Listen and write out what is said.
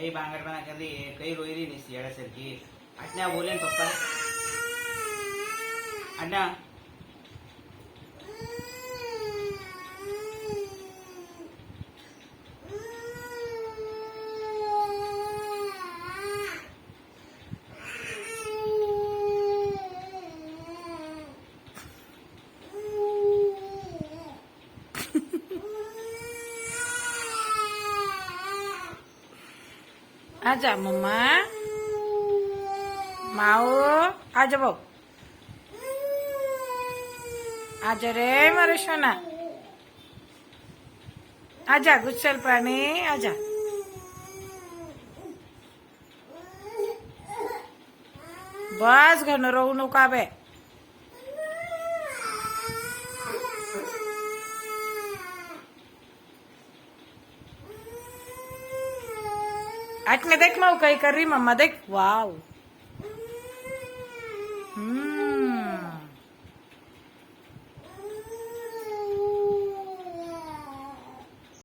कई बांगडपणा करली कई रोईली निसती येड्यासारखी आज्ञा बोले ना पप्पा आज्ञा आजा मम्मा माओ आजा भाऊ आजा रे मारे सोना आजा गुस्सेल प्राणी आजा बस घरनं राहू नका बे आठ में देख मैं कहीं कर रही मम्मा देख वाव